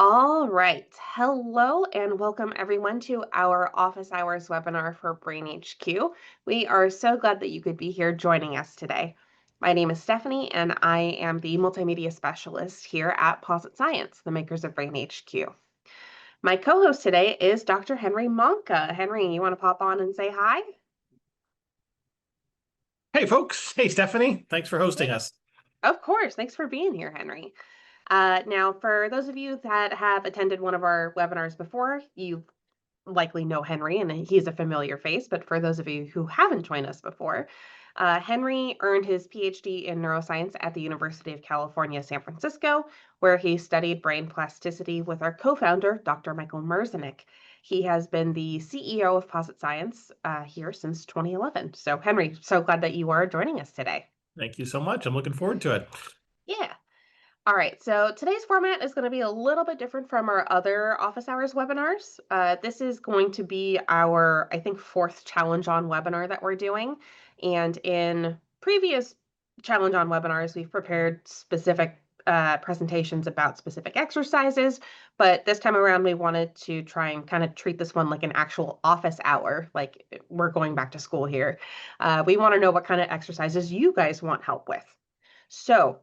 All right. Hello and welcome everyone to our office hours webinar for BrainHQ. We are so glad that you could be here joining us today. My name is Stephanie and I am the multimedia specialist here at Posit Science, the makers of BrainHQ. My co-host today is Dr. Henry Monka. Henry, you want to pop on and say hi? Hey, folks. Hey, Stephanie. Thanks for hosting us. Of course. Thanks for being here, Henry. Now, for those of you that have attended one of our webinars before, you likely know Henry, and he's a familiar face. But for those of you who haven't joined us before, Henry earned his PhD in neuroscience at the University of California, San Francisco, where he studied brain plasticity with our co-founder, Dr. Michael Merzenich. He has been the CEO of Posit Science here since 2011. So, Henry, so glad that you are joining us today. Thank you so much. I'm looking forward to it. Yeah. All right, so today's format is going to be a little bit different from our other office hours webinars. This is going to be our, I think, fourth challenge on webinar that we're doing. And in previous challenge on webinars, we've prepared specific presentations about specific exercises. But this time around, we wanted to try and kind of treat this one like an actual office hour, like we're going back to school here. We want to know what kind of exercises you guys want help with. So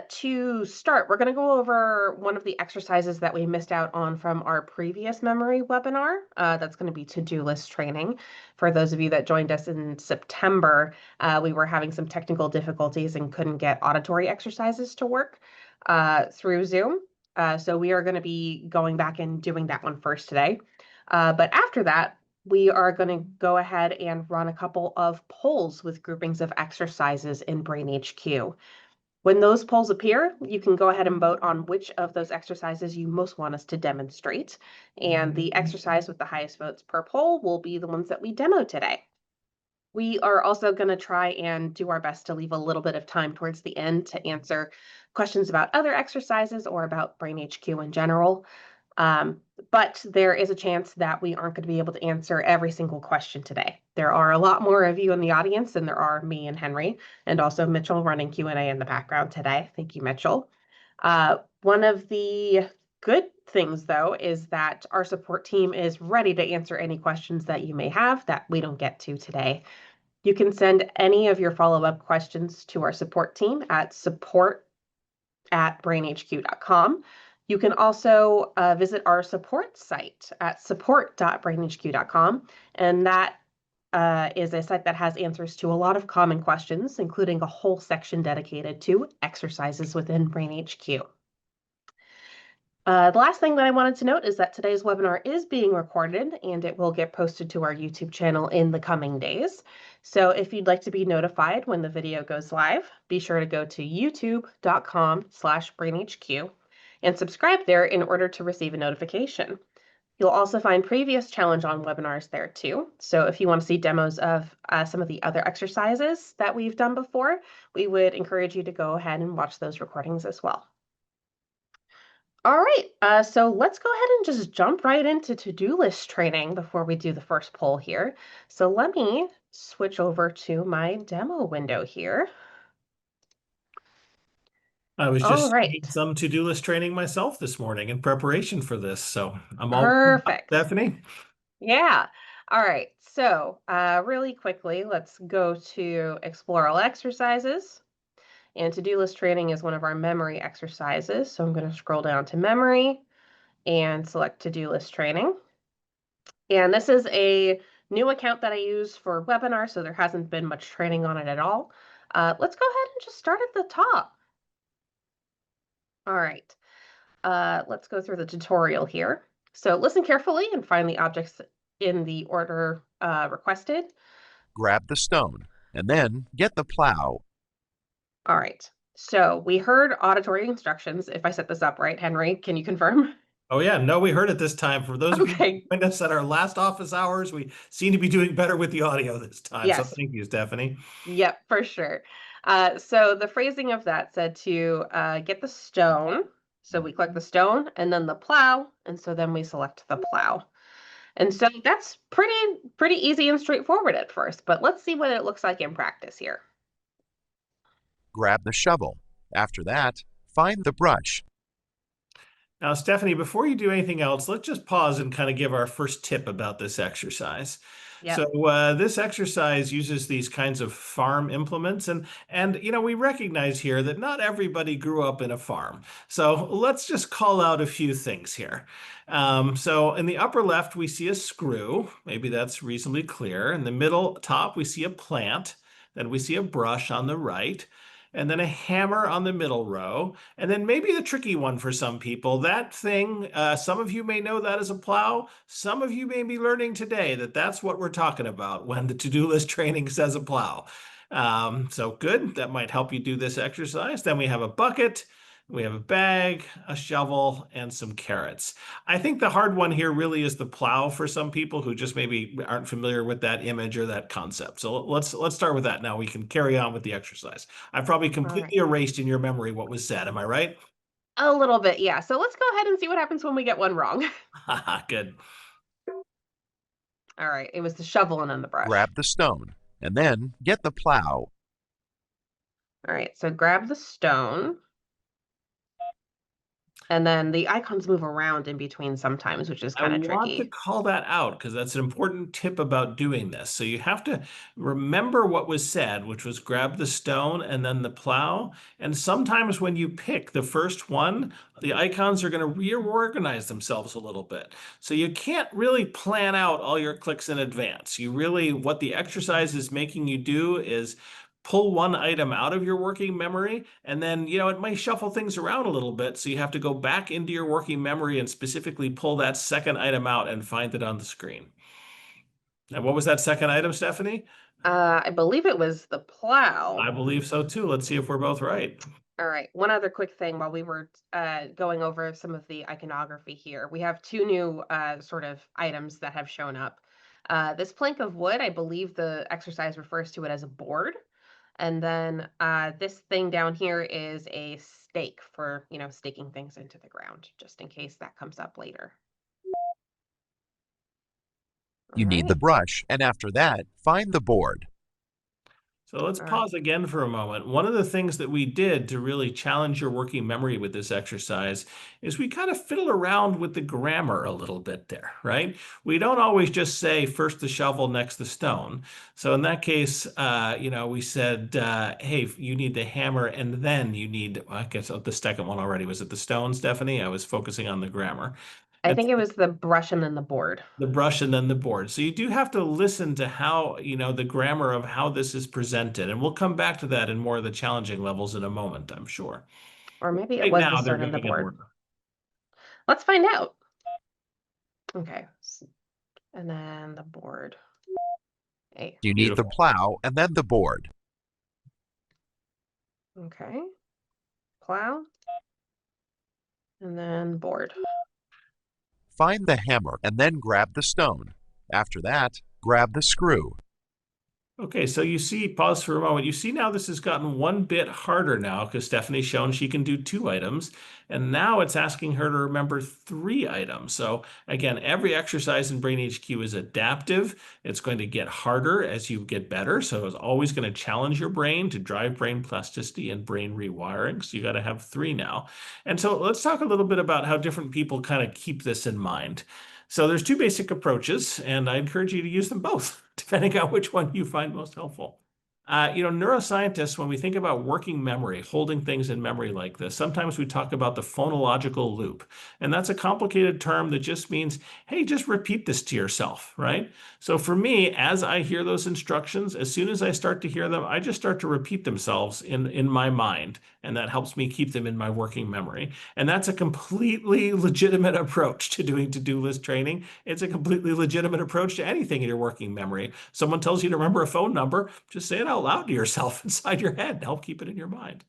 to start, we're going to go over one of the exercises that we missed out on from our previous memory webinar. That's going to be to-do list training. For those of you that joined us in September, we were having some technical difficulties and couldn't get auditory exercises to work through Zoom. So we are going to be going back and doing that one first today. But after that, we are going to go ahead and run a couple of polls with groupings of exercises in BrainHQ. When those polls appear, you can go ahead and vote on which of those exercises you most want us to demonstrate. And the exercise with the highest votes per poll will be the ones that we demo today. We are also going to try and do our best to leave a little bit of time towards the end to answer questions about other exercises or about BrainHQ in general. But there is a chance that we aren't going to be able to answer every single question today. There are a lot more of you in the audience than there are me and Henry, and also Mitchell running Q&A in the background today. Thank you, Mitchell. One of the good things, though, is that our support team is ready to answer any questions that you may have that we don't get to today. You can send any of your follow-up questions to our support team at support@brainhq.com. You can also visit our support site at support.brainhq.com, and that is a site that has answers to a lot of common questions, including a whole section dedicated to exercises within BrainHQ. The last thing that I wanted to note is that today's webinar is being recorded and it will get posted to our YouTube channel in the coming days. So if you'd like to be notified when the video goes live, be sure to go to youtube.com/brainhq and subscribe there in order to receive a notification. You'll also find previous challenge on webinars there too. So if you want to see demos of some of the other exercises that we've done before, we would encourage you to go ahead and watch those recordings as well. All right, so let's go ahead and just jump right into to-do list training before we do the first poll here. So let me switch over to my demo window here. I was All just right, doing some to-do list training myself this morning in preparation for this, so I'm all perfect. Stephanie. Yeah. All right, so really quickly, let's go to explore all exercises. And to-do list training is one of our memory exercises. So I'm going to scroll down to memory and select to-do list training. And this is a new account that I use for webinars, so there hasn't been much training on it at all. Let's go ahead and just start at the top. All right, let's go through the tutorial here. So listen carefully and find the objects in the order requested. Grab the stone, and then get the plow. All right, so we heard auditory instructions. If I set this up right, Henry, can you confirm? Oh yeah, no, we heard it this time. For those of you who Okay, joined us at our last office hours, we seem to be doing better with the audio this time. So yes, thank you, Stephanie. yep, for sure. So the phrasing of that said to get the stone. So we click the stone and then the plow, and so then we select the plow. And so that's pretty easy and straightforward at first, but let's see what it looks like in practice here. Grab the shovel. After that, find the brush. Now, Stephanie, before you do anything else, let's just pause and kind of give our first tip about this exercise. So, Yep. this exercise uses these kinds of farm implements, and we recognize here that not everybody grew up in a farm. So, let's just call out a few things here. So, in the upper left, we see a screw. Maybe that's reasonably clear. In the middle top, we see a plant. Then we see a brush on the right, and then a hammer on the middle row. And then maybe the tricky one for some people, that thing, some of you may know that as a plow. Some of you may be learning today that that's what we're talking about when the to-do list training says a plow. So good, that might help you do this exercise. Then we have a bucket, we have a bag, a shovel, and some carrots. I think the hard one here really is the plow for some people who just maybe aren't familiar with that image or that concept. So let's start with that. Now we can carry on with the exercise. I've probably All right. completely erased in your memory what was said. Am I right? A little bit, yeah. So let's go ahead and see what happens when we get one wrong. Good. All right. It was the shovel and then the brush. Grab the stone, and then get the plow. All right. So grab the stone. And then the icons move around in between sometimes, which is I kind of want to tricky. call that out because that's an important tip about doing this. So you have to remember what was said, which was grab the stone and then the plow. And sometimes when you pick the first one, the icons are going to reorganize themselves a little bit. So you can't really plan out all your clicks in advance. What the exercise is making you do is pull one item out of your working memory, and then, it may shuffle things around a little bit. So you have to go back into your working memory and specifically pull that second item out and find it on the screen. And what was that second item, Stephanie? I believe it was the plow. I believe so too. Let's see if we're both right. All right. One other quick thing while we were going over some of the iconography here. We have two new sort of items that have shown up. This plank of wood, I believe the exercise refers to it as a board. And then this thing down here is a stake for, staking things into the ground, just in case that comes up later. All You need the right. brush, and after that, find the board. So let's All right. pause again for a moment. One of the things that we did to really challenge your working memory with this exercise is we kind of fiddle around with the grammar a little bit there, right? We don't always just say first the shovel, next the stone. So in that case, we said, hey, you need the hammer and then you need, I guess the second one already. Was it the stone, Stephanie? I was focusing on the grammar. I think it was the brush and then the board. The brush and then the board. So you do have to listen to how, the grammar of how this is presented. And we'll come back to that in more of the challenging levels in a moment, I'm sure. Or maybe it Right was the now, they're stone and the going in board. order. Let's find out. Okay. And then the board. A. You need the Beautiful. plow, and then the board. Okay. Plow. And then board. Find the hammer, and then grab the stone. After that, grab the screw. Okay, so you see, pause for a moment. You see now this has gotten one bit harder now because Stephanie's shown she can do 2 items. And now it's asking her to remember 3 items. So again, every exercise in BrainHQ is adaptive. It's going to get harder as you get better. So it's always going to challenge your brain to drive brain plasticity and brain rewiring. So you got to have 3 now. And so let's talk a little bit about how different people kind of keep this in mind. So there's 2 basic approaches, and I encourage you to use them both, depending on which one you find most helpful. Neuroscientists, when we think about working memory, holding things in memory like this, sometimes we talk about the phonological loop. And that's a complicated term that just means, hey, just repeat this to yourself, right? So for me, as I hear those instructions, as soon as I start to hear them, I just start to repeat themselves in my mind. And that helps me keep them in my working memory. And that's a completely legitimate approach to doing to-do list training. It's a completely legitimate approach to anything in your working memory. Someone tells you to remember a phone number, just say it out loud to yourself inside your head and help keep it in your mind.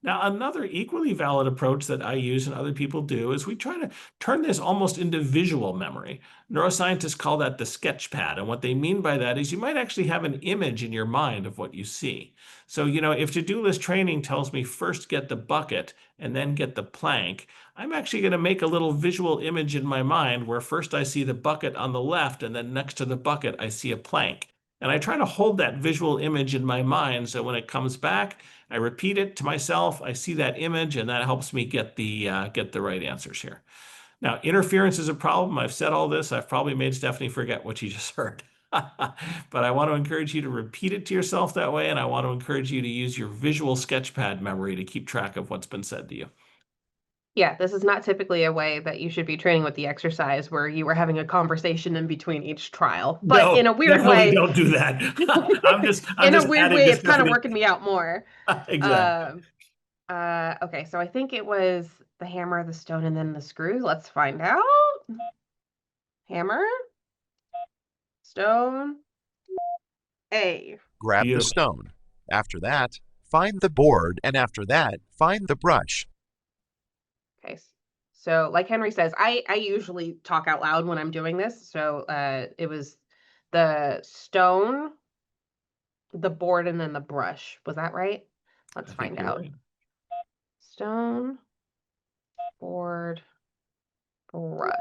Now, another equally valid approach that I use and other people do is we try to turn this almost into visual memory. Neuroscientists call that the sketch pad. And what they mean by that is you might actually have an image in your mind of what you see. So, if to-do list training tells me first get the bucket and then get the plank, I'm actually going to make a little visual image in my mind where first I see the bucket on the left and then next to the bucket I see a plank. And I try to hold that visual image in my mind so when it comes back, I repeat it to myself. I see that image, and that helps me get the right answers here. Now, interference is a problem. I've said all this. I've probably made Stephanie forget what she just heard. But I want to encourage you to repeat it to yourself that way, and I want to encourage you to use your visual sketchpad memory to keep track of what's been said to you. Yeah, this is not typically a way that you should be training with the exercise where you were having a conversation in between each trial. But No, in a weird definitely way, don't do that. I'm in a just weird adding way, to it's kind of Stephanie. working me out more. Exactly. Um, okay, so I think it was the hammer, the stone, and then the screw. Let's find out. Hammer, stone, A. Grab the Beautiful. stone. After that, find the board, and after that, find the brush. Okay. So like Henry says, I usually talk out loud when I'm doing this. So it was the stone, the board, and then the brush. Was that right? Let's I think find you're out. right. Stone, board, brush.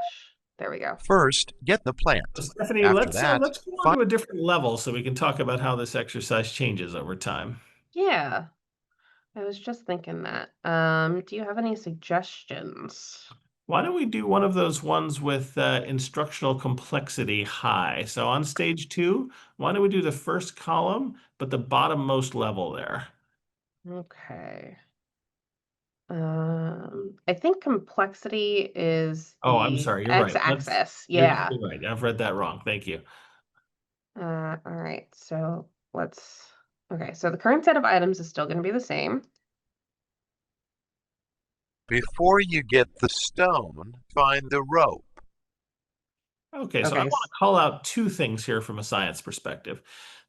There we go. First, get the So plant. Stephanie, After let's uh, that, let's go on find to a different level so we can talk about how this exercise changes over time. Yeah, I was just thinking that. Do you have any suggestions? Why don't we do one of those ones with instructional complexity high? So on stage 2, why don't we do the first column, but the bottommost level there? Okay. I think complexity is Oh, I'm the sorry. You're right. x-axis. You're Yeah. definitely right. I've read that wrong. Thank you. All right. So let's. Okay. So the current set of items is still going to be the same. before you get the stone, find the rope. Okay, so I Okay. want to call out two things here from a science perspective.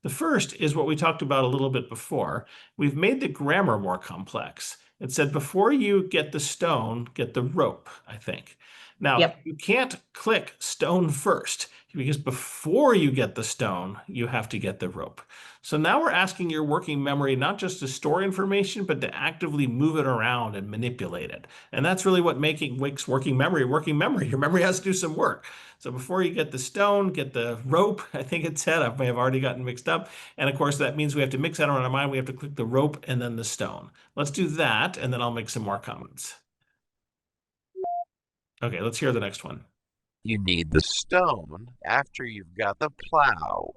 The first is what we talked about a little bit before. We've made the grammar more complex. It said before you get the stone, get the rope, I think. Now, Yep. you can't click stone first because before you get the stone, you have to get the rope. So now we're asking your working memory not just to store information, but to actively move it around and manipulate it. And that's really what makes working memory working memory. Your memory has to do some work. So before you get the stone, get the rope, I think it said. I may have already gotten mixed up. And of course, that means we have to mix that around our mind. We have to click the rope and then the stone. Let's do that, and then I'll make some more comments. Okay, let's hear the next one. You need the stone after you've got the plow.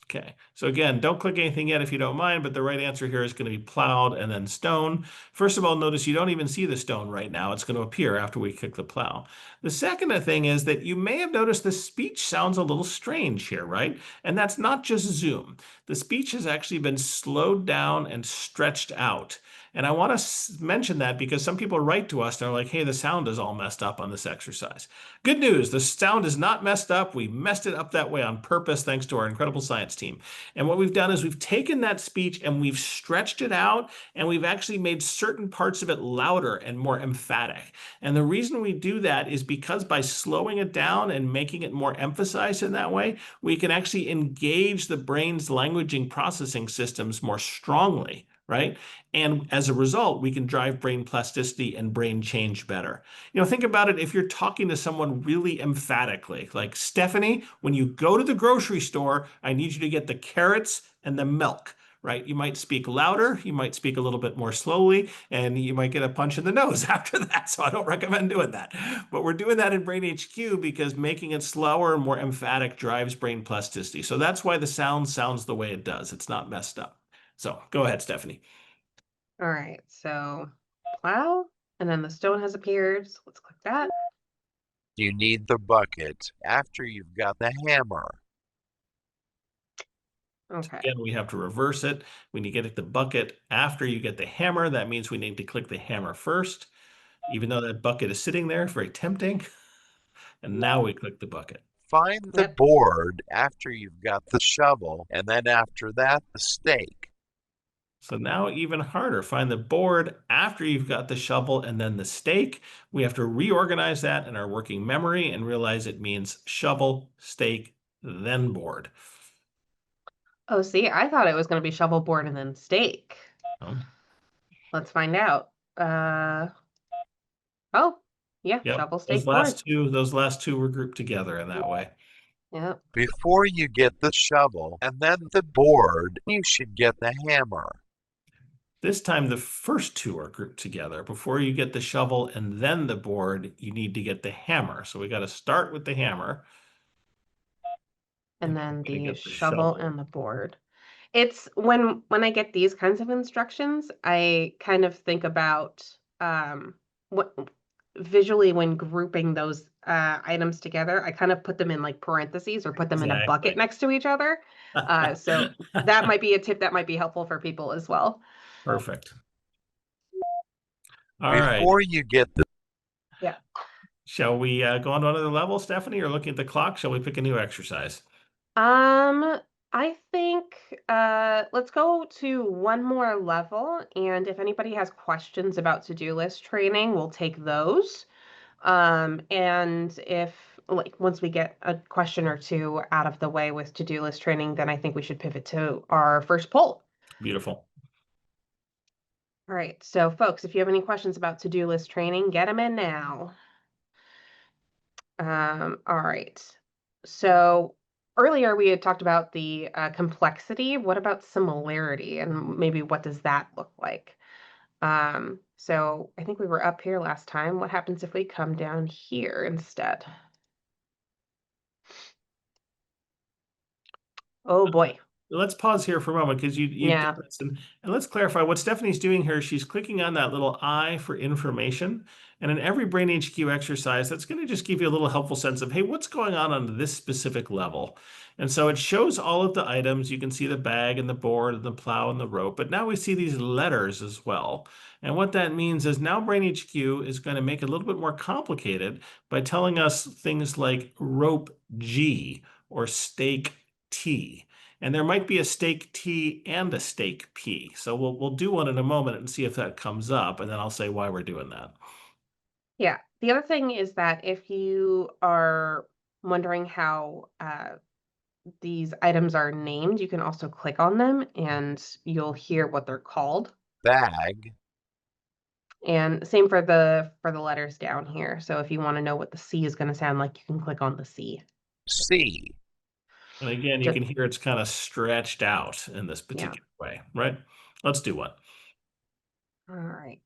Okay, so again, don't click anything yet if you don't mind, but the right answer here is going to be plowed and then stone. First of all, notice you don't even see the stone right now. It's going to appear after we click the plow. The second thing is that you may have noticed the speech sounds a little strange here, right? And that's not just Zoom. The speech has actually been slowed down and stretched out. And I want to mention that because some people write to us and are like, hey, the sound is all messed up on this exercise. Good news, the sound is not messed up. We messed it up that way on purpose thanks to our incredible science team. And what we've done is we've taken that speech and we've stretched it out and we've actually made certain parts of it louder and more emphatic. And the reason we do that is because by slowing it down and making it more emphasized in that way, we can actually engage the brain's languaging processing systems more strongly, right? And as a result, we can drive brain plasticity and brain change better. Think about it if you're talking to someone really emphatically, like Stephanie, when you go to the grocery store, I need you to get the carrots and the milk, right? You might speak louder, you might speak a little bit more slowly, and you might get a punch in the nose after that. So I don't recommend doing that. But we're doing that in BrainHQ because making it slower and more emphatic drives brain plasticity. So that's why the sound sounds the way it does. It's not messed up. So go ahead, Stephanie. All right. So plow, and then the stone has appeared. So let's click that. You need the bucket after you've got the hammer. Okay. Again, we have to reverse it. When you get at the bucket after you get the hammer, that means we need to click the hammer first, even though that bucket is sitting there, very tempting. And now we click the bucket. Find the Yep. board after you've got the shovel, and then after that, the stake. So now even harder, find the board after you've got the shovel and then the stake. We have to reorganize that in our working memory and realize it means shovel, stake, then board. Oh, see, I thought it was going to be shovel, board, and then stake. Oh, Let's find out. Oh, yeah, yep. shovel, Those stake, board. last two, those last two were grouped together in that way. Yep. Before you get the shovel and then the board, you should get the hammer. This time, the first two are grouped together. Before you get the shovel and then the board, you need to get the hammer. So we got to start with the hammer, And and then then we're going to the get the shovel shovel. and the board. It's when I get these kinds of instructions, I kind of think about what visually when grouping those items together, I kind of put them in like parentheses or put them in a bucket Exactly. next to each other. So that might be a tip that might be helpful for people as well. Perfect. All right. Before you get the Yeah. Shall we go on to another level, Stephanie, or looking at the clock? Shall we pick a new exercise? Um, I think let's go to one more level, and if anybody has questions about to-do list training, we'll take those. And if like once we get a question or two out of the way with to-do list training, then I think we should pivot to our first poll. Beautiful. All right, so folks, if you have any questions about to-do list training, get them in now. All right. So earlier we had talked about the complexity. What about similarity, and maybe what does that look like? So I think we were up here last time. What happens if we come down here instead? Oh boy. Let's pause here for a moment because you've done Yeah. this, and let's clarify what Stephanie's doing here. She's clicking on that little I for information, and in every Brain HQ exercise, that's going to just give you a little helpful sense of, hey, what's going on this specific level? And so it shows all of the items. You can see the bag and the board and the plow and the rope, but now we see these letters as well. And what that means is now Brain HQ is going to make it a little bit more complicated by telling us things like rope G or stake T. And there might be a stake T and a stake P. So we'll do one in a moment and see if that comes up, and then I'll say why we're doing that. Yeah. The other thing is that if you are wondering how these items are named, you can also click on them and you'll hear what they're called. bag, And same for the letters down here. So if you want to know what the C is going to sound like, you can click on the C. C. And again, you Just can hear it's kind of stretched out in this yeah. particular way, right? Let's do one. All right.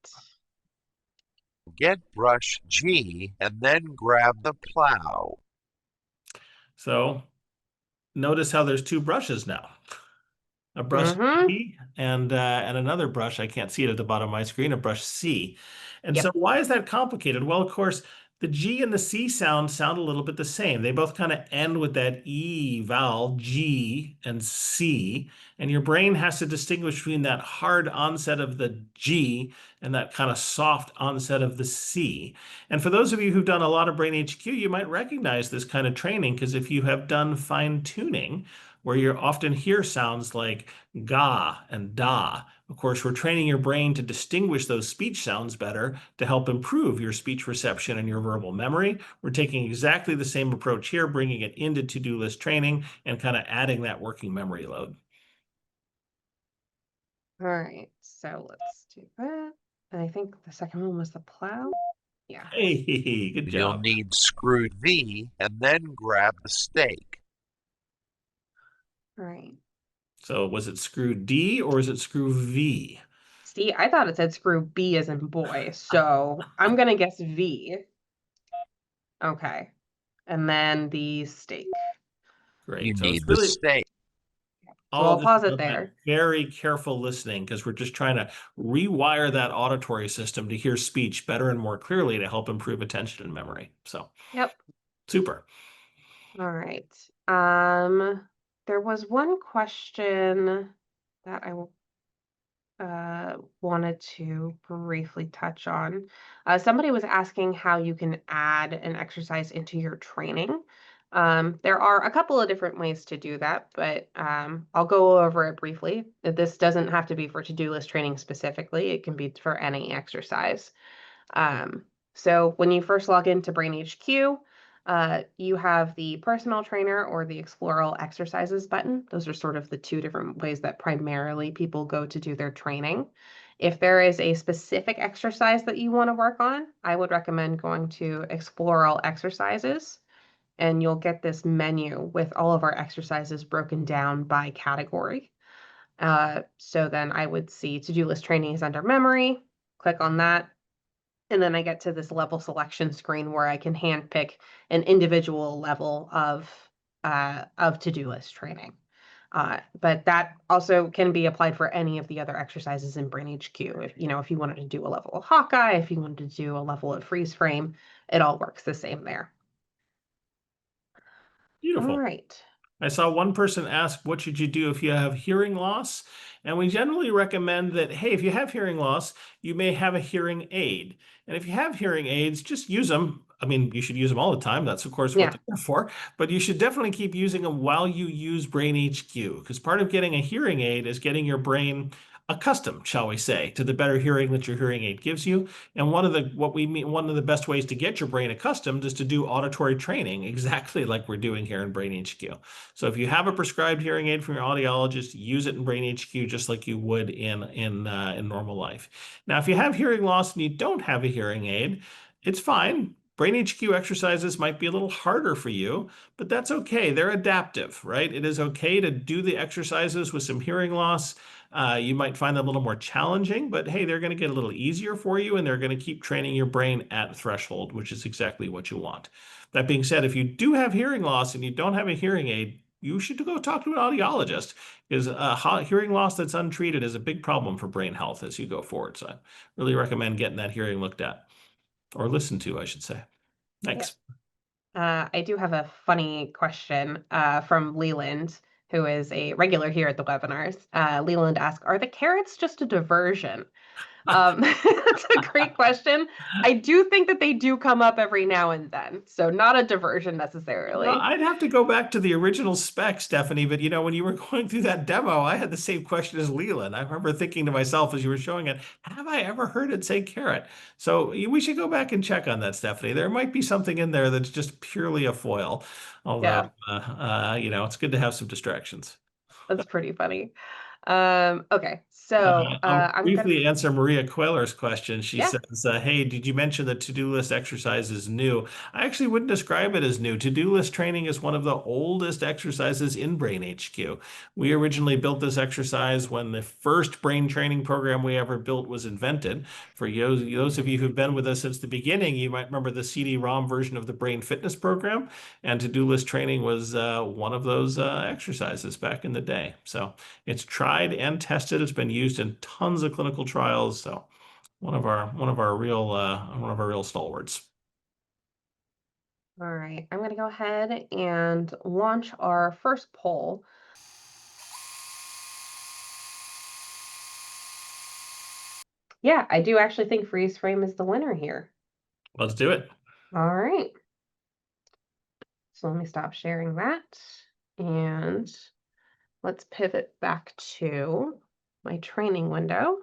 Get brush G and then grab the plow. So notice how there's two brushes now. A brush Mm-hmm. G and another brush. I can't see it at the bottom of my screen, a brush C. And so Yep. why is that complicated? Well, of course, the G and the C sound a little bit the same. They both kind of end with that E vowel, G and C. And your brain has to distinguish between that hard onset of the G and that kind of soft onset of the C. And for those of you who've done a lot of Brain HQ, you might recognize this kind of training because if you have done fine tuning, where you often hear sounds like ga and da. Of course, we're training your brain to distinguish those speech sounds better to help improve your speech reception and your verbal memory. We're taking exactly the same approach here, bringing it into to-do list training and kind of adding that working memory load. All right. So let's do that. And I think the second one was the plow. Yeah. Hey, good You'll job. need screw V and then grab the stake. All right. So was it screw D or is it screw V? See, I thought it said screw B as in boy, so I'm gonna guess V. Okay. And then the stake. You Great. So need it's the really stake. So all I'll just pause it about that there. very careful listening because we're just trying to rewire that auditory system to hear speech better and more clearly to help improve attention and memory. So Yep. super. All right. There was one question that I wanted to briefly touch on. Somebody was asking how you can add an exercise into your training. There are a couple of different ways to do that, but I'll go over it briefly. This doesn't have to be for to-do list training specifically. It can be for any exercise. So when you first log into BrainHQ, you have the personal trainer or the explore all exercises button. Those are sort of the two different ways that primarily people go to do their training. If there is a specific exercise that you want to work on, I would recommend going to explore all exercises. and you'll get this menu with all of our exercises broken down by category. So then I would see to-do list training is under memory, click on that, and then I get to this level selection screen where I can handpick an individual level of to-do list training. But that also can be applied for any of the other exercises in BrainHQ. If you wanted to do a level of Hawkeye, if you wanted to do a level of freeze frame, it all works the same there. All Beautiful. right. I saw one person ask, what should you do if you have hearing loss? And we generally recommend that, hey, if you have hearing loss, you may have a hearing aid. And if you have hearing aids, just use them. I mean, you should use them all the time. That's, of course, what Yeah. they're for. But you should definitely keep using them while you use BrainHQ, because part of getting a hearing aid is getting your brain accustomed, shall we say, to the better hearing that your hearing aid gives you. And one of the best ways to get your brain accustomed is to do auditory training, exactly like we're doing here in BrainHQ. So if you have a prescribed hearing aid from your audiologist, use it in BrainHQ just like you would in normal life. Now, if you have hearing loss and you don't have a hearing aid, it's fine. BrainHQ exercises might be a little harder for you, but that's okay. They're adaptive, right? It is okay to do the exercises with some hearing loss. You might find them a little more challenging, but hey, they're going to get a little easier for you, and they're going to keep training your brain at threshold, which is exactly what you want. That being said, if you do have hearing loss and you don't have a hearing aid, you should go talk to an audiologist, because hearing loss that's untreated is a big problem for brain health as you go forward. So I really recommend getting that hearing looked at, or listened to, I should say. Thanks. I do have a funny question from Leland, who is a regular here at the webinars. Leland asks, are the carrots just a diversion? That's a great question. I do think that they do come up every now and then, so not a diversion necessarily. I'd have to go back to the original spec, Stephanie, but when you were going through that demo, I had the same question as Leland. I remember thinking to myself as you were showing it, have I ever heard it say carrot? So we should go back and check on that, Stephanie. There might be something in there that's just purely a foil, although, Yeah, it's good to have some distractions. that's pretty funny. Okay, so I'll I'm gonna, briefly answer Maria Queller's question. She yeah, says, hey, did you mention the to-do list exercise is new? I actually wouldn't describe it as new. To-do list training is one of the oldest exercises in BrainHQ. We originally built this exercise when the first brain training program we ever built was invented. For those of you who've been with us since the beginning, you might remember the CD-ROM version of the brain fitness program, and to-do list training was one of those exercises back in the day. So it's tried and tested. It's been used in tons of clinical trials. So one of our real stalwarts. all right, I'm gonna go ahead and launch our first poll. Yeah, I do actually think freeze frame is the winner here. Let's do it. All right. So let me stop sharing that, and let's pivot back to my training window.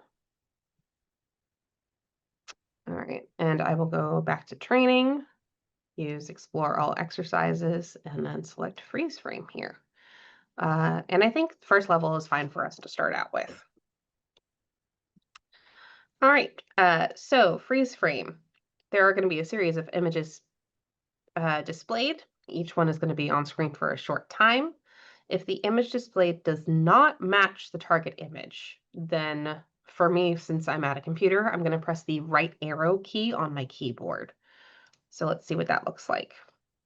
All right, and I will go back to training, use explore all exercises, and then select freeze frame here. And I think first level is fine for us to start out with. All right, so freeze frame. There are going to be a series of images displayed. Each one is going to be on screen for a short time. If the image displayed does not match the target image, then for me, since I'm at a computer, I'm going to press the right arrow key on my keyboard. So let's see what that looks like.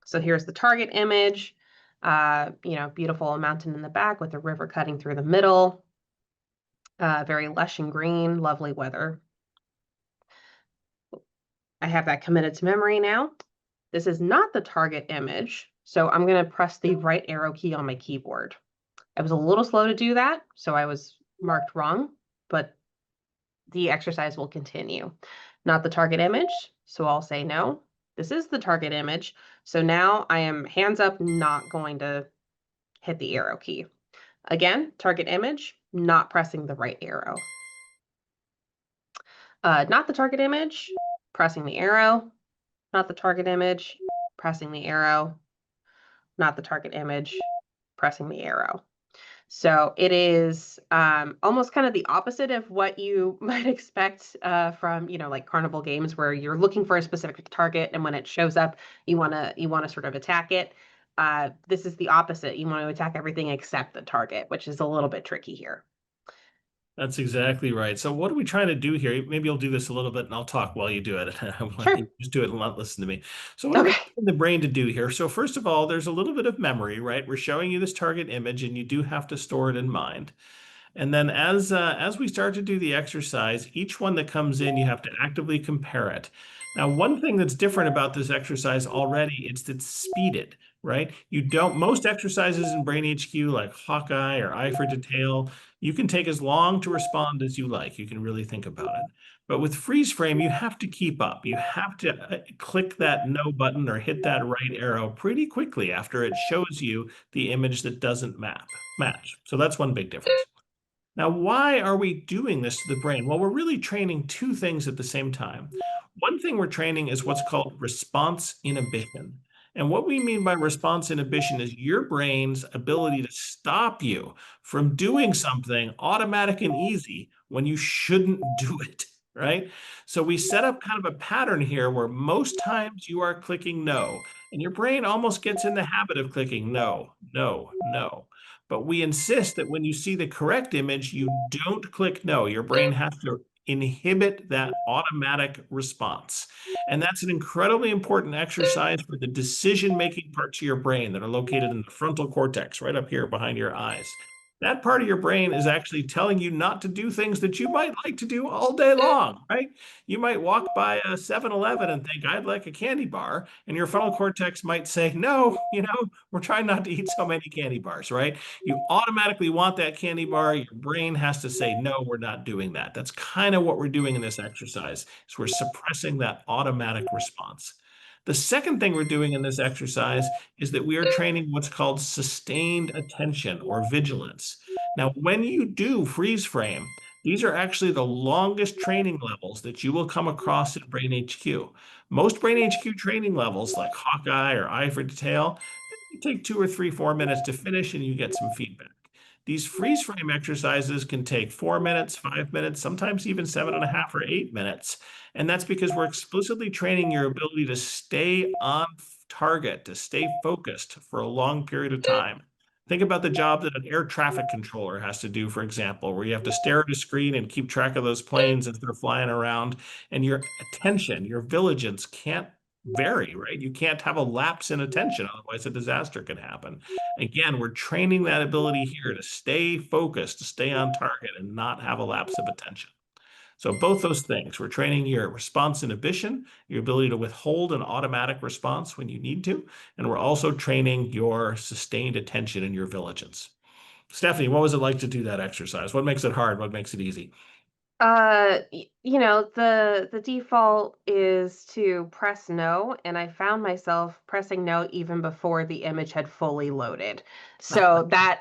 So here's the target image, beautiful mountain in the back with a river cutting through the middle, very lush and green, lovely weather. I have that committed to memory now. This is not the target image, so I'm going to press the right arrow key on my keyboard. I was a little slow to do that, so I was marked wrong, but the exercise will continue. Not the target image, so I'll say no. This is the target image, so now I am hands up, not going to hit the arrow key. Again, target image, not pressing the right arrow. Not the target image, pressing the arrow. Not the target image, pressing the arrow. Not the target image, pressing the arrow. So it is almost kind of the opposite of what you might expect from, like carnival games where you're looking for a specific target, and when it shows up, you want to sort of attack it. This is the opposite. You want to attack everything except the target, which is a little bit tricky here. That's exactly right. So what are we trying to do here? Maybe you'll do this a little bit and I'll talk while you do it. I want you Sure. to just do it and not listen to me. So what are we Okay. getting the brain to do here? So first of all, there's a little bit of memory, right? We're showing you this target image and you do have to store it in mind. And then as we start to do the exercise, each one that comes in, you have to actively compare it. Now, one thing that's different about this exercise already, it's speeded, right? You don't, most exercises in BrainHQ, like Hawkeye or Eye for Detail, you can take as long to respond as you like. You can really think about it. But with freeze frame, you have to keep up. You have to click that no button or hit that right arrow pretty quickly after it shows you the image that doesn't match. So that's one big difference. Now, why are we doing this to the brain? Well, we're really training two things at the same time. One thing we're training is what's called response inhibition. And what we mean by response inhibition is your brain's ability to stop you from doing something automatic and easy when you shouldn't do it, right? So we set up kind of a pattern here where most times you are clicking no, and your brain almost gets in the habit of clicking no, no, no. But we insist that when you see the correct image, you don't click no. Your brain has to inhibit that automatic response. And that's an incredibly important exercise for the decision-making parts of your brain that are located in the frontal cortex, right up here behind your eyes. That part of your brain is actually telling you not to do things that you might like to do all day long, right? You might walk by a 7-Eleven and think, I'd like a candy bar. And your frontal cortex might say, no, we're trying not to eat so many candy bars, right? You automatically want that candy bar. Your brain has to say, no, we're not doing that. That's kind of what we're doing in this exercise, is we're suppressing that automatic response. The second thing we're doing in this exercise is that we are training what's called sustained attention or vigilance. Now, when you do freeze frame, these are actually the longest training levels that you will come across in BrainHQ. Most BrainHQ training levels, like Hawkeye or Eye for Detail, you take 2 or 3, 4 minutes to finish and you get some feedback. These freeze frame exercises can take 4 minutes, 5 minutes, sometimes even 7.5 or 8 minutes. And that's because we're explicitly training your ability to stay on target, to stay focused for a long period of time. Think about the job that an air traffic controller has to do, for example, where you have to stare at a screen and keep track of those planes as they're flying around. And your attention, your vigilance can't vary, right? You can't have a lapse in attention, otherwise a disaster can happen. Again, we're training that ability here to stay focused, to stay on target and not have a lapse of attention. So both those things, we're training your response inhibition, your ability to withhold an automatic response when you need to, and we're also training your sustained attention and your vigilance. Stephanie, what was it like to do that exercise? What makes it hard? What makes it easy? The default is to press no, and I found myself pressing no even before the image had fully loaded. So that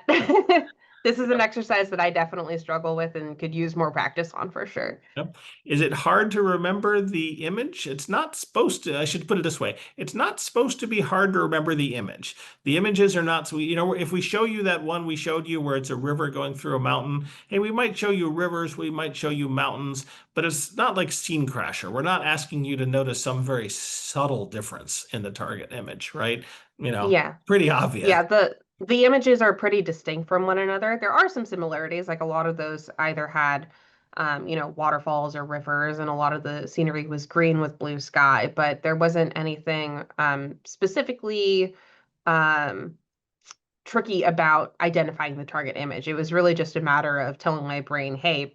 this is an exercise that I definitely struggle with and could use more practice on for sure. Yep. Is it hard to remember the image? It's not supposed to, I should put it this way. It's not supposed to be hard to remember the image. The images are not, so if we show you that one we showed you where it's a river going through a mountain, hey, we might show you rivers, we might show you mountains, but it's not like Scene Crasher. We're not asking you to notice some very subtle difference in the target image, right? Yeah. Pretty obvious. Yeah, the images are pretty distinct from one another. There are some similarities, like a lot of those either had waterfalls or rivers, and a lot of the scenery was green with blue sky, but there wasn't anything specifically um tricky about identifying the target image. It was really just a matter of telling my brain, "Hey,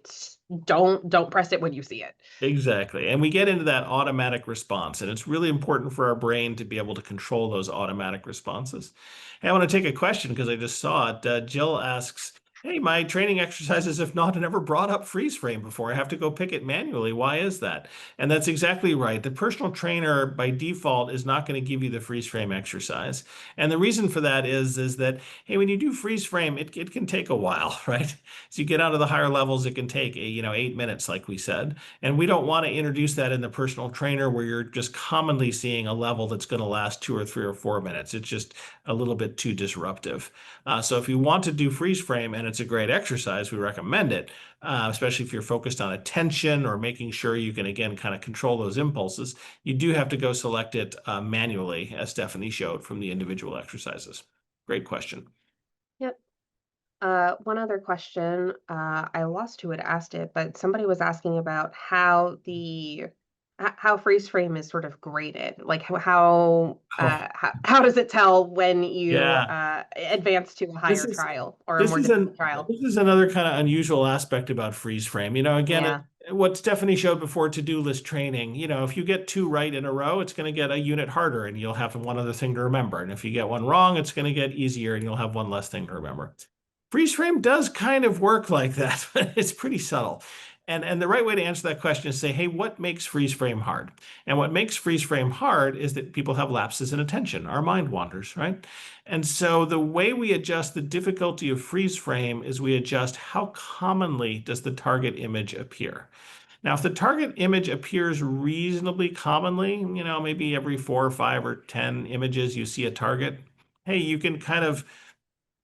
don't press it when you see it." Exactly. And we get into that automatic response, and it's really important for our brain to be able to control those automatic responses. Hey, I want to take a question because I just saw it. Jill asks, Hey, my training exercises have not never brought up freeze frame before. I have to go pick it manually. Why is that? And that's exactly right. The personal trainer by default is not going to give you the freeze frame exercise. And the reason for that is that, hey, when you do freeze frame, it can take a while, right? So you get out of the higher levels, it can take, 8 minutes, like we said. And we don't want to introduce that in the personal trainer where you're just commonly seeing a level that's going to last 2 or 3 or 4 minutes. It's just a little bit too disruptive. So if you want to do freeze frame and it's a great exercise, we recommend it, especially if you're focused on attention or making sure you can, again, kind of control those impulses. You do have to go select it manually, as Stephanie showed from the individual exercises. Great question. Yep. One other question, I lost who had asked it, but somebody was asking about how freeze frame is sort of graded. Like Oh, how does it tell when you yeah. advance to a This higher is trial or a this more is difficult an trial? this is another kind of unusual aspect about freeze frame. Again, Yeah. what Stephanie showed before to-do list training, if you get two right in a row, it's going to get a unit harder and you'll have one other thing to remember. And if you get one wrong, it's going to get easier and you'll have one less thing to remember. Freeze frame does kind of work like that, but it's pretty subtle. And the right way to answer that question is say, hey, what makes freeze frame hard? And what makes freeze frame hard is that people have lapses in attention. Our mind wanders, right? And so the way we adjust the difficulty of freeze frame is we adjust how commonly does the target image appear. Now, if the target image appears reasonably commonly, maybe every 4 or 5 or 10 images you see a target, hey, you can kind of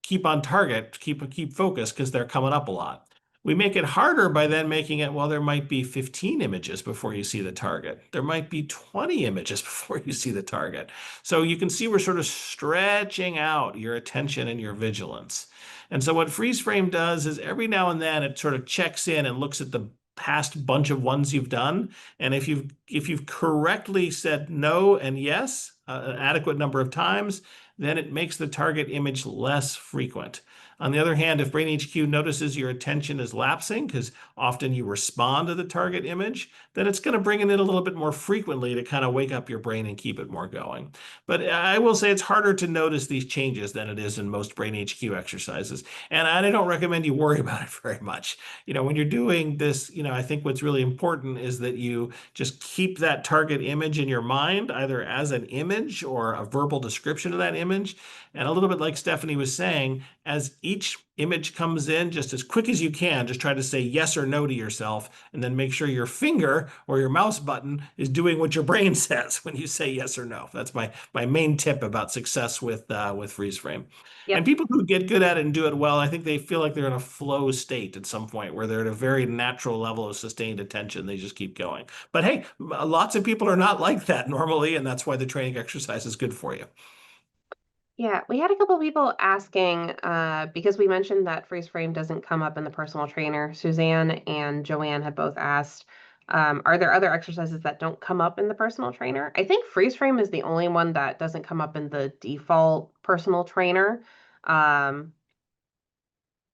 keep on target, keep focused because they're coming up a lot. We make it harder by then making it, well, there might be 15 images before you see the target. There might be 20 images before you see the target. So you can see we're sort of stretching out your attention and your vigilance. And so what freeze frame does is every now and then it sort of checks in and looks at the past bunch of ones you've done. And if you've correctly said no and yes, an adequate number of times, then it makes the target image less frequent. On the other hand, if BrainHQ notices your attention is lapsing, because often you respond to the target image, then it's going to bring it in a little bit more frequently to kind of wake up your brain and keep it more going. But I will say it's harder to notice these changes than it is in most BrainHQ exercises. And I don't recommend you worry about it very much. When you're doing this, I think what's really important is that you just keep that target image in your mind, either as an image or a verbal description of that image. And a little bit like Stephanie was saying, as each image comes in, just as quick as you can, just try to say yes or no to yourself, and then make sure your finger or your mouse button is doing what your brain says when you say yes or no. That's my main tip about success with freeze frame. And Yep. people who get good at it and do it well, I think they feel like they're in a flow state at some point where they're at a very natural level of sustained attention. They just keep going. But hey, lots of people are not like that normally, and that's why the training exercise is good for you. Yeah, we had a couple people asking because we mentioned that freeze frame doesn't come up in the personal trainer. Suzanne and Joanne had both asked, are there other exercises that don't come up in the personal trainer? I think freeze frame is the only one that doesn't come up in the default personal trainer. Um,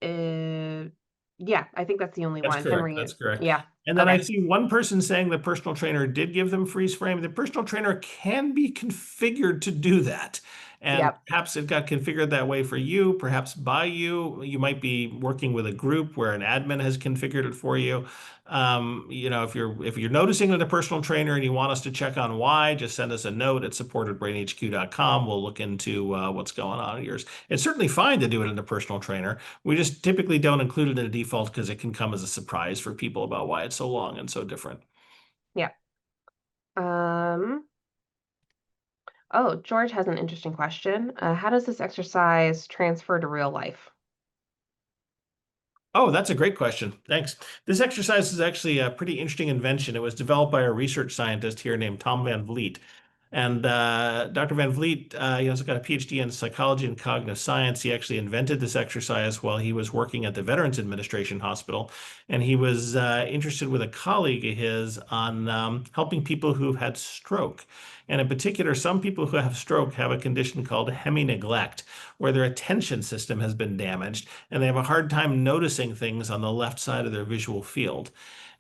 uh, yeah, I think that's the only That's one. correct. Henry, That's correct. yeah, And then I okay, see one person saying the personal trainer did give them freeze frame. The personal trainer can be configured to do that. And yep, perhaps it got configured that way for you, perhaps by you. You might be working with a group where an admin has configured it for you. If you're noticing with a personal trainer and you want us to check on why, just send us a note at support@brainhq.com. We'll look into what's going on here. It's certainly fine to do it in a personal trainer. We just typically don't include it in a default because it can come as a surprise for people about why it's so long and so different. yeah. Um, oh, George has an interesting question. How does this exercise transfer to real life? Oh, that's a great question. Thanks. This exercise is actually a pretty interesting invention. It was developed by a research scientist here named Tom Van Vliet. And Dr. Van Vliet, he also got a PhD in psychology and cognitive science. He actually invented this exercise while he was working at the Veterans Administration Hospital. And he was interested with a colleague of his on helping people who've had stroke. And in particular, some people who have stroke have a condition called hemi-neglect, where their attention system has been damaged and they have a hard time noticing things on the left side of their visual field.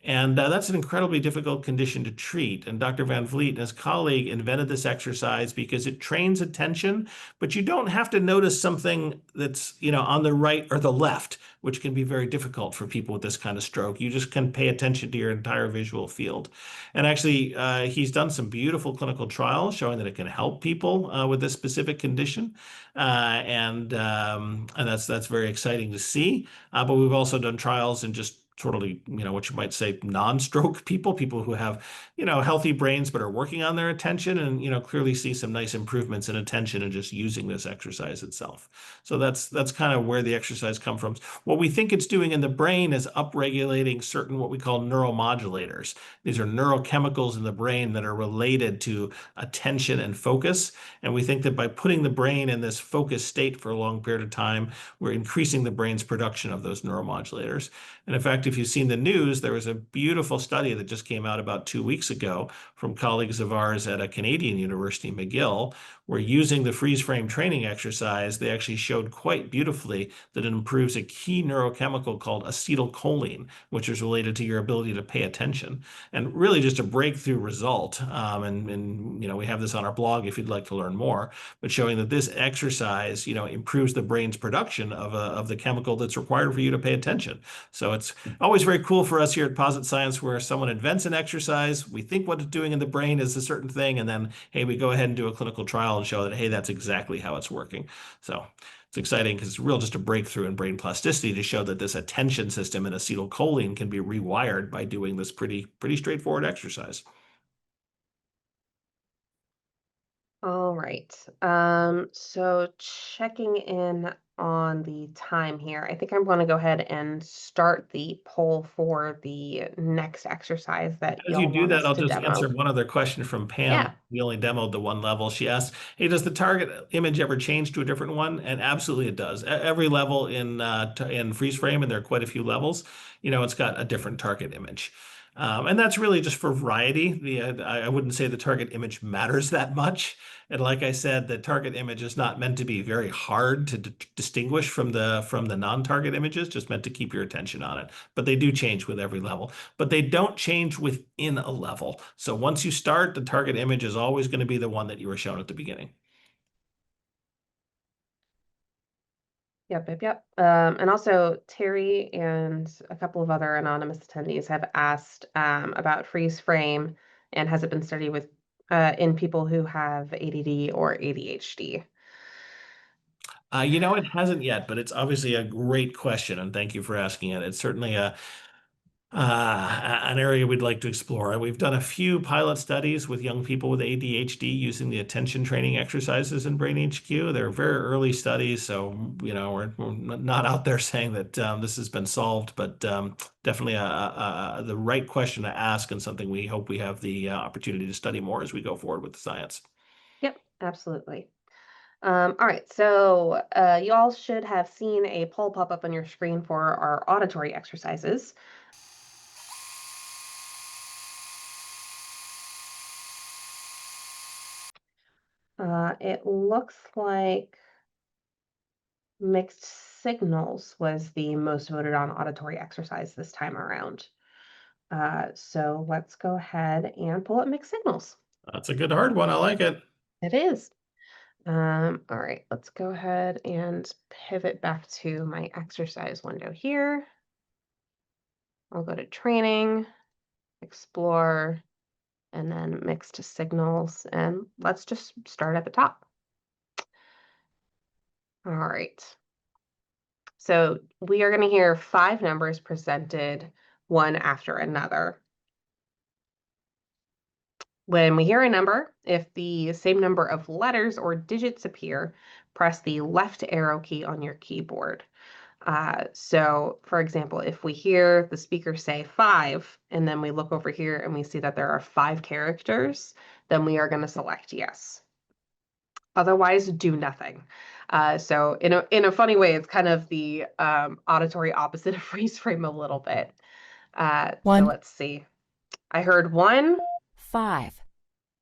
And that's an incredibly difficult condition to treat. And Dr. Van Vliet and his colleague invented this exercise because it trains attention, but you don't have to notice something that's, on the right or the left, which can be very difficult for people with this kind of stroke. You just can pay attention to your entire visual field. And actually, he's done some beautiful clinical trials showing that it can help people with this specific condition. And that's very exciting to see. But we've also done trials in just totally, what you might say, non-stroke people who have, healthy brains but are working on their attention and, clearly see some nice improvements in attention and just using this exercise itself. So that's kind of where the exercise comes from. What we think it's doing in the brain is upregulating certain what we call neuromodulators. These are neurochemicals in the brain that are related to attention and focus. And we think that by putting the brain in this focused state for a long period of time, we're increasing the brain's production of those neuromodulators. And in fact, if you've seen the news, there was a beautiful study that just came out about 2 weeks ago from colleagues of ours at a Canadian university, McGill, where using the freeze frame training exercise, they actually showed quite beautifully that it improves a key neurochemical called acetylcholine, which is related to your ability to pay attention. And really just a breakthrough result. And we have this on our blog if you'd like to learn more, but showing that this exercise, improves the brain's production of the chemical that's required for you to pay attention. So it's always very cool for us here at Posit Science where someone invents an exercise, we think what it's doing in the brain is a certain thing, and then, hey, we go ahead and do a clinical trial and show that, hey, that's exactly how it's working. So it's exciting because it's real just a breakthrough in brain plasticity to show that this attention system in acetylcholine can be rewired by doing this pretty straightforward exercise. All right. So checking in on the time here, I think I'm going to go ahead and start the poll for the next exercise that As you y'all do want that, us I'll to just answer demo. one other question from Pam. Yeah. We only demoed the one level. She asked, "Hey, does the target image ever change to a different one?" And absolutely, it does. Every level in freeze frame, and there are quite a few levels. It's got a different target image. And that's really just for variety. I wouldn't say the target image matters that much. And like I said, the target image is not meant to be very hard to distinguish from the non-target images, just meant to keep your attention on it. But they do change with every level. But they don't change within a level. So once you start, the target image is always going to be the one that you were shown at the beginning. Yep. And also, Terry and a couple of other anonymous attendees have asked about freeze frame and has it been studied with in people who have ADD or ADHD? It hasn't yet, but it's obviously a great question, and thank you for asking it. It's certainly an area we'd like to explore. We've done a few pilot studies with young people with ADHD using the attention training exercises in BrainHQ. They're very early studies, so we're not out there saying that this has been solved, but definitely the right question to ask and something we hope we have the opportunity to study more as we go forward with the science. Yep, absolutely. All right, so you all should have seen a poll pop up on your screen for our auditory exercises. It looks like mixed signals was the most voted on auditory exercise this time around. So let's go ahead and pull up mixed signals. That's a good hard one. I like it. It is. All right, let's go ahead and pivot back to my exercise window here. I'll go to training, explore, and then mixed signals. And let's just start at the top. All right. So we are going to hear 5 numbers presented one after another. When we hear a number, if the same number of letters or digits appear, press the left arrow key on your keyboard. So, for example, if we hear the speaker say 5, and then we look over here and we see that there are 5 characters, then we are going to select yes. Otherwise, do nothing. So in a funny way, it's kind of the auditory opposite of freeze frame a little bit. So One. let's see. I heard 1. 5.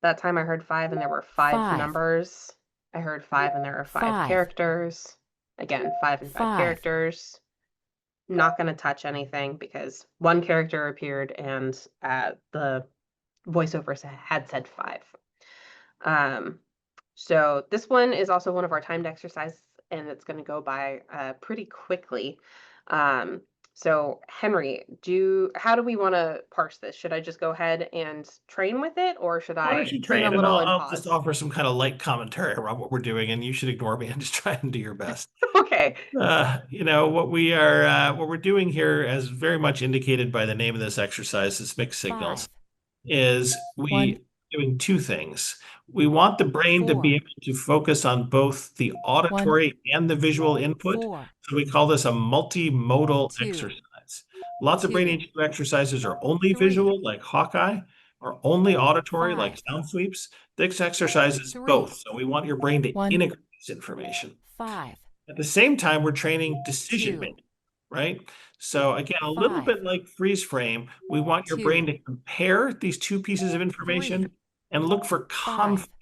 That time I heard 5 and there were 5 5. numbers. I heard 5 and there are 5 5. characters. Again, 5 and 5 5. characters. not going to touch anything because one character appeared and the voiceovers had said 5. Um, so this one is also one of our timed exercises, and it's going to go by pretty quickly. Um, so Henry, how do we want to parse this? Should I just go ahead and train with it, or should Why don't I you train a train, and little and I'll just pause? offer some kind of light commentary around what we're doing, and you should ignore me and just try and do your best. Okay. What we're doing here, as very much indicated by the name of this exercise, is mixed signals, 5, is 1, we doing two things. We want the brain to be 4, able to focus on both the 1, auditory and the visual input. 4, So we call this a multimodal 2, exercise. Lots of 2, BrainHQ exercises are only 3, visual, like Hawkeye, or only auditory, like 5, sound sweeps. This exercise is 3, both. So we want your brain to 1, integrate this information. 5, At the same time, we're training decision 2, making, right? So again, a little 5, bit like freeze frame, we want your brain 2, to compare these two pieces of 3, information and look for 5, conflict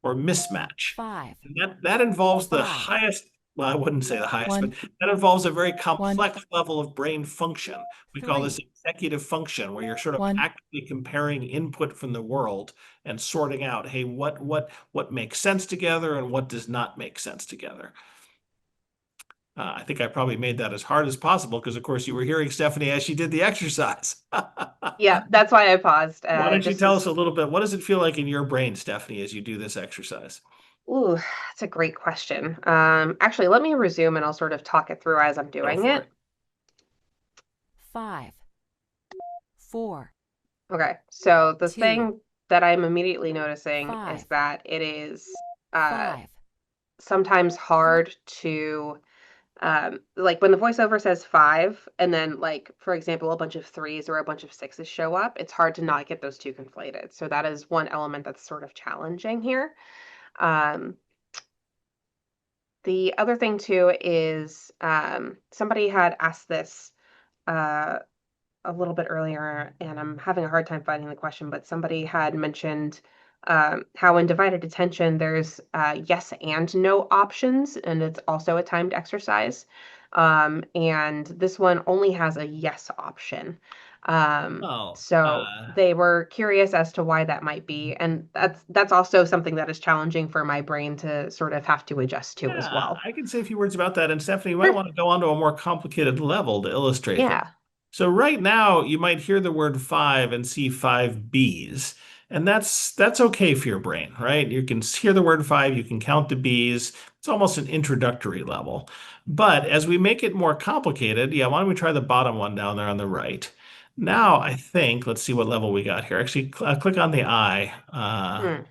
or mismatch. 5, And that involves the 5, highest, well, I wouldn't say the highest, but 1, that involves a very 1, complex level of brain function. We call this 3, executive function, where you're sort of 1, actively comparing input from the world and sorting out, hey, what makes sense together and what does not make sense together. I think I probably made that as hard as possible because, of course, you were hearing Stephanie as she did the exercise. Yeah, that's why I paused. Why don't you Just tell us as a little bit? What does it feel like in your brain, Stephanie, as you do this exercise? Ooh, that's a great question. Actually, let me resume and I'll sort of talk it through as I'm Go doing for it. it. 5, 4, Okay, so the 2, thing that I'm immediately noticing is 5, that it is uh, 5, sometimes 3, hard to like when the voiceover says 5 and then like for example a bunch of 3s or a bunch of 6s show up, it's hard to not get those two conflated. So that is one element that's sort of challenging here. Um, the other thing too is somebody had asked this uh, a little bit earlier, and I'm having a hard time finding the question, but somebody had mentioned how in divided attention there's yes and no options, and it's also a timed exercise. And this one only has a yes option. Oh, So they were curious as to why that might be, and that's also something that is challenging for my brain to sort of have to adjust to as yeah, well. I can say a few words about that. And Stephanie, you might Sure. want to go on to a more complicated level to illustrate that. Yeah. So right now, you might hear the word 5 and see 5 Bs. And that's okay for your brain, right? You can hear the word 5, you can count the Bs. It's almost an introductory level. But as we make it more complicated, yeah, why don't we try the bottom one down there on the right? Now, I think, let's see what level we got here. Actually, click on the I. Hmm.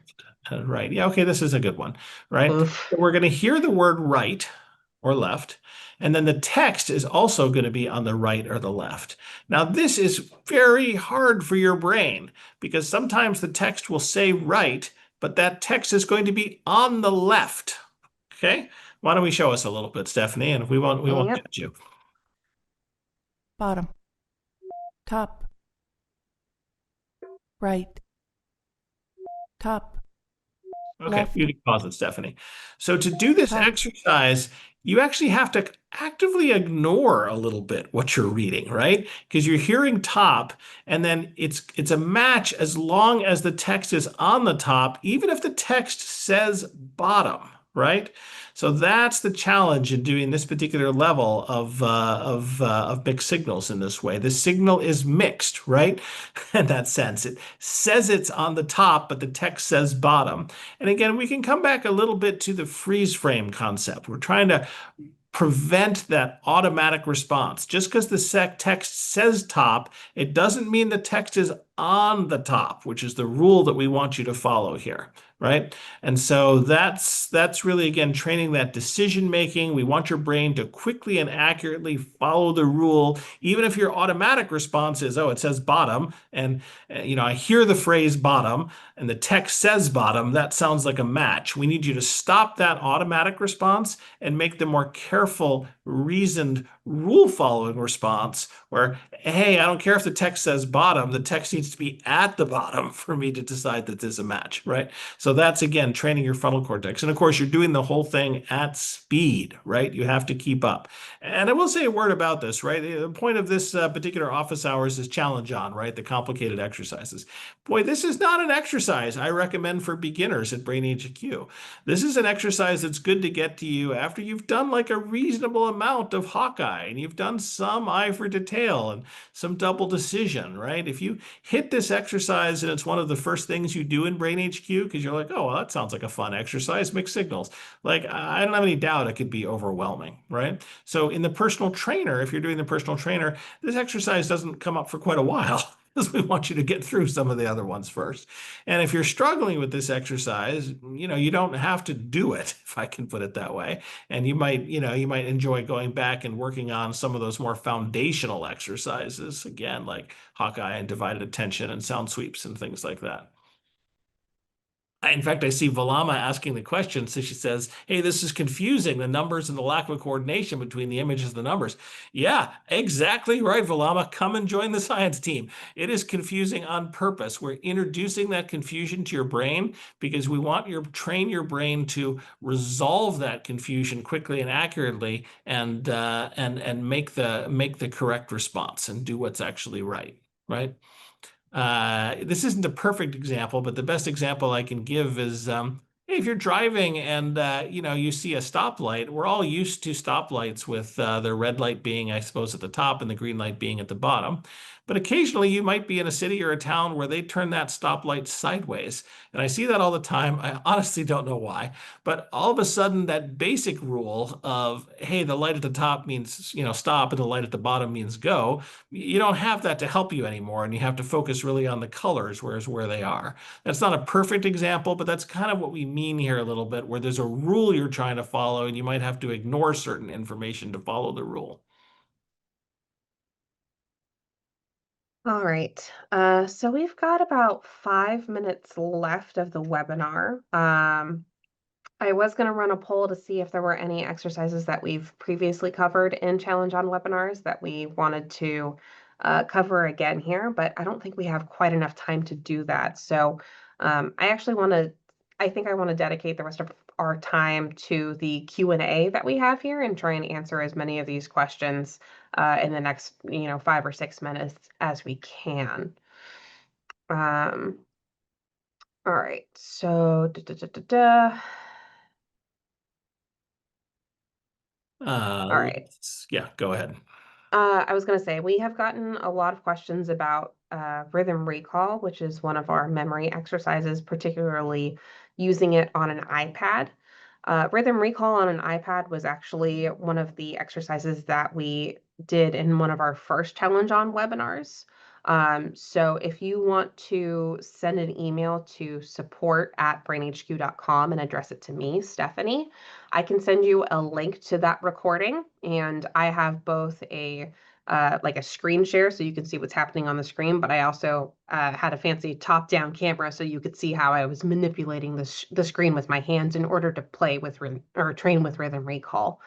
Right. Yeah, okay, this is a good one, right? Oof. So we're going to hear the word right or left, and then the text is also going to be on the right or the left. Now, this is very hard for your brain because sometimes the text will say right, but that text is going to be on the left. Okay? Why don't we show us a little bit, Stephanie, and if we won't Yep. get you. bottom, top, right, top, Okay, left, you can pause it, Stephanie. So to do this top, exercise, you actually have to actively ignore a little bit what you're reading, right? Because you're hearing top, and then it's a match as long as the text is on the top, even if the text says bottom, right? So that's the challenge in doing this particular level of mixed signals in this way. The signal is mixed, right? In that sense, it says it's on the top, but the text says bottom. And again, we can come back a little bit to the freeze frame concept. We're trying to prevent that automatic response. Just because the text says top, it doesn't mean the text is on the top, which is the rule that we want you to follow here, right? And so that's really, again, training that decision making. We want your brain to quickly and accurately follow the rule, even if your automatic response is, oh, it says bottom, and I hear the phrase bottom, and the text says bottom, that sounds like a match. We need you to stop that automatic response and make the more careful, reasoned rule following response where, hey, I don't care if the text says bottom, the text needs to be at the bottom for me to decide that there's a match, right? So that's again training your frontal cortex. And of course, you're doing the whole thing at speed, right? You have to keep up. And I will say a word about this, right? The point of this particular office hours is challenge on, right? The complicated exercises. Boy, this is not an exercise I recommend for beginners at BrainHQ. This is an exercise that's good to get to you after you've done like a reasonable amount of Hawkeye and you've done some eye for detail and some double decision, right? If you hit this exercise and it's one of the first things you do in BrainHQ because you're like, oh, well, that sounds like a fun exercise, mixed signals. Like, I don't have any doubt it could be overwhelming, right? So in the personal trainer, if you're doing the personal trainer, this exercise doesn't come up for quite a while. Because we want you to get through some of the other ones first. And if you're struggling with this exercise, you don't have to do it, if I can put it that way. And you might enjoy going back and working on some of those more foundational exercises, again, like Hawkeye and divided attention and sound sweeps and things like that. In fact, I see Valama asking the question. So she says, hey, this is confusing, the numbers and the lack of coordination between the images and the numbers. Yeah, exactly right, Valama. Come and join the science team. It is confusing on purpose. We're introducing that confusion to your brain because we want train your brain to resolve that confusion quickly and accurately and make the correct response and do what's actually right, right? This isn't a perfect example, but the best example I can give is hey, if you're driving and you see a stoplight, we're all used to stoplights with the red light being, I suppose, at the top and the green light being at the bottom. But occasionally you might be in a city or a town where they turn that stoplight sideways. And I see that all the time. I honestly don't know why. But all of a sudden, that basic rule of, hey, the light at the top means, stop and the light at the bottom means go, you don't have that to help you anymore. And you have to focus really on the colors, whereas where they are. That's not a perfect example, but that's kind of what we mean here a little bit, where there's a rule you're trying to follow and you might have to ignore certain information to follow the rule. All right. So we've got about 5 minutes left of the webinar. I was going to run a poll to see if there were any exercises that we've previously covered in Challenge on Webinars that we wanted to cover again here, but I don't think we have quite enough time to do that. So I think I want to dedicate the rest of our time to the Q&A that we have here and try and answer as many of these questions in the next, 5 or 6 minutes as we can. All right, so all right. Yeah, go ahead. I was going to say, we have gotten a lot of questions about rhythm recall, which is one of our memory exercises, particularly using it on an iPad. Rhythm recall on an iPad was actually one of the exercises that we did in one of our first challenge on webinars. So if you want to send an email to support@brainhq.com and address it to me, Stephanie, I can send you a link to that recording, and I have both like a screen share so you can see what's happening on the screen, but I also had a fancy top-down camera so you could see how I was manipulating the screen with my hands in order to play with or train with rhythm recall.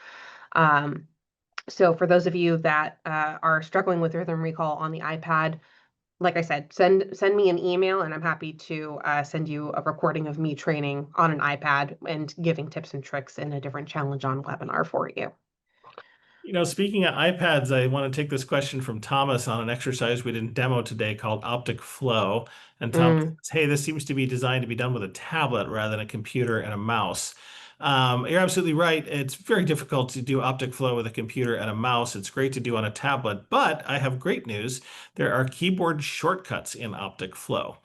So for those of you that are struggling with rhythm recall on the iPad, like I said, send me an email and I'm happy to send you a recording of me training on an iPad and giving tips and tricks in a different challenge on webinar for you. Speaking of iPads, I want to take this question from Thomas on an exercise we didn't demo today called optic flow. And Thomas says, hey, this seems to be designed to be done with a tablet rather than a computer and a mouse. You're absolutely right. It's very difficult to do optic flow with a computer and a mouse. It's great to do on a tablet, but I have great news. There are keyboard shortcuts in optic flow.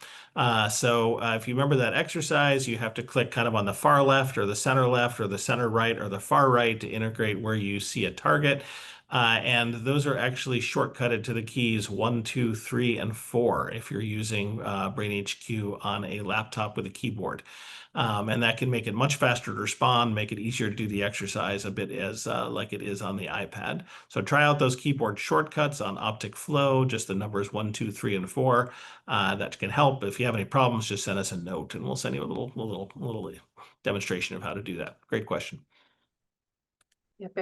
So if you remember that exercise, you have to click kind of on the far left or the center left or the center right or the far right to integrate where you see a target. And those are actually shortcutted to the keys 1, 2, 3, and 4 if you're using BrainHQ on a laptop with a keyboard. And that can make it much faster to respond, make it easier to do the exercise a bit as like it is on the iPad. So try out those keyboard shortcuts on Optic Flow, just the numbers 1, 2, 3, and 4. That can help. If you have any problems, just send us a note and we'll send you a little demonstration of how to do that. Great question. Yep.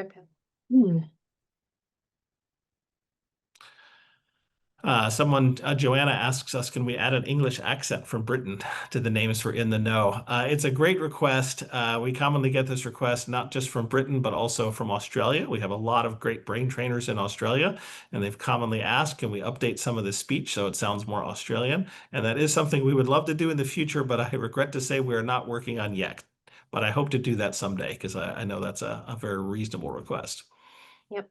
Joanna asks us, can we add an English accent from Britain to the names for In the Know? It's a great request. We commonly get this request not just from Britain, but also from Australia. We have a lot of great brain trainers in Australia, and they've commonly asked, can we update some of the speech so it sounds more Australian? And that is something we would love to do in the future, but I regret to say we are not working on yet. But I hope to do that someday because I know that's a very reasonable request. Yep.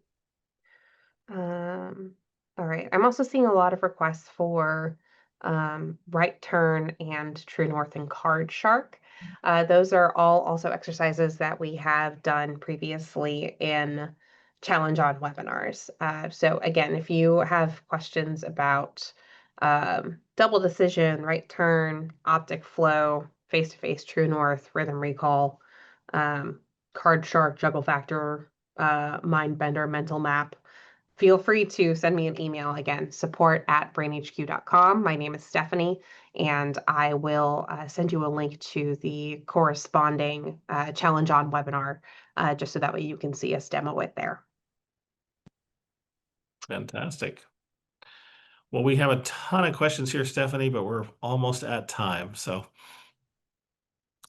Um, all right. I'm also seeing a lot of requests for right turn and true north and card shark. Those are all also exercises that we have done previously in challenge on webinars. So again, if you have questions about double decision, right turn, optic flow, face-to-face true north, rhythm recall, um, card shark, juggle factor, mind bender, mental map, feel free to send me an email again, support@brainhq.com. My name is Stephanie, and I will send you a link to the corresponding challenge on webinar, just so that way you can see us demo it there. Fantastic. Well, we have a ton of questions here, Stephanie, but we're almost at time. So,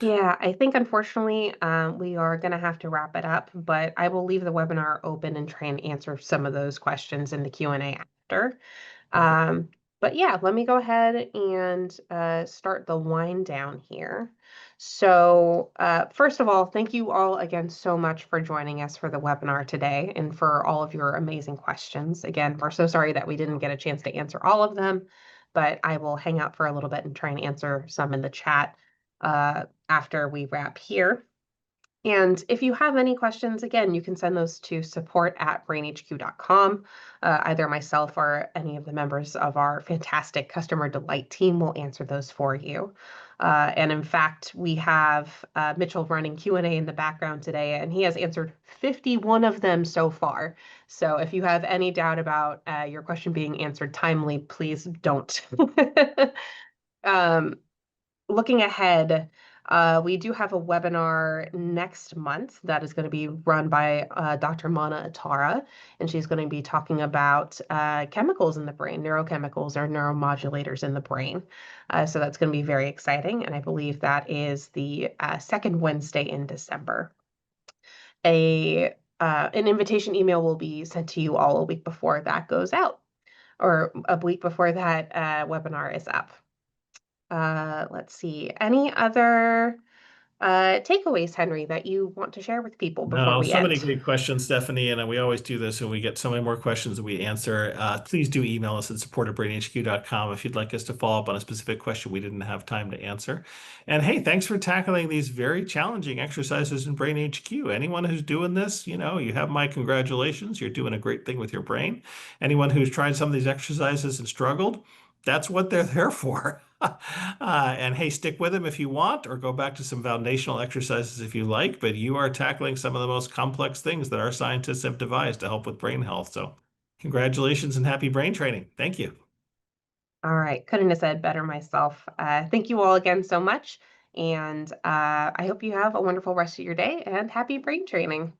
Yeah, I think unfortunately we are going to have to wrap it up, but I will leave the webinar open and try and answer some of those questions in the Q&A after. okay. But yeah, let me go ahead and start the wind down here. So first of all, thank you all again so much for joining us for the webinar today and for all of your amazing questions. Again, we're so sorry that we didn't get a chance to answer all of them, but I will hang out for a little bit and try and answer some in the chat after we wrap here. And if you have any questions, again, you can send those to support@brainhq.com. Either myself or any of the members of our fantastic customer delight team will answer those for you. And in fact, we have Mitchell running Q&A in the background today, and he has answered 51 of them so far. So if you have any doubt about your question being answered timely, please don't. um, Looking ahead, we do have a webinar next month that is going to be run by Dr. Mana Atara, and she's going to be talking about chemicals in the brain, neurochemicals or neuromodulators in the brain. So that's going to be very exciting, and I believe that is the second Wednesday in December. An invitation email will be sent to you all a week before that goes out, or a week before that webinar is up. Let's see. Any other takeaways, Henry, that you want to share with people before No, we so many end? great questions, Stephanie, and we always do this and we get so many more questions that we answer. Please do email us at support@brainhq.com if you'd like us to follow up on a specific question we didn't have time to answer. And hey, thanks for tackling these very challenging exercises in BrainHQ. Anyone who's doing this, you have my congratulations. You're doing a great thing with your brain. Anyone who's tried some of these exercises and struggled, that's what they're there for. And hey, stick with them if you want, or go back to some foundational exercises if you like, but you are tackling some of the most complex things that our scientists have devised to help with brain health. So congratulations and happy brain training. Thank you. All right. Couldn't have said better myself. Thank you all again so much. And I hope you have a wonderful rest of your day and happy brain training.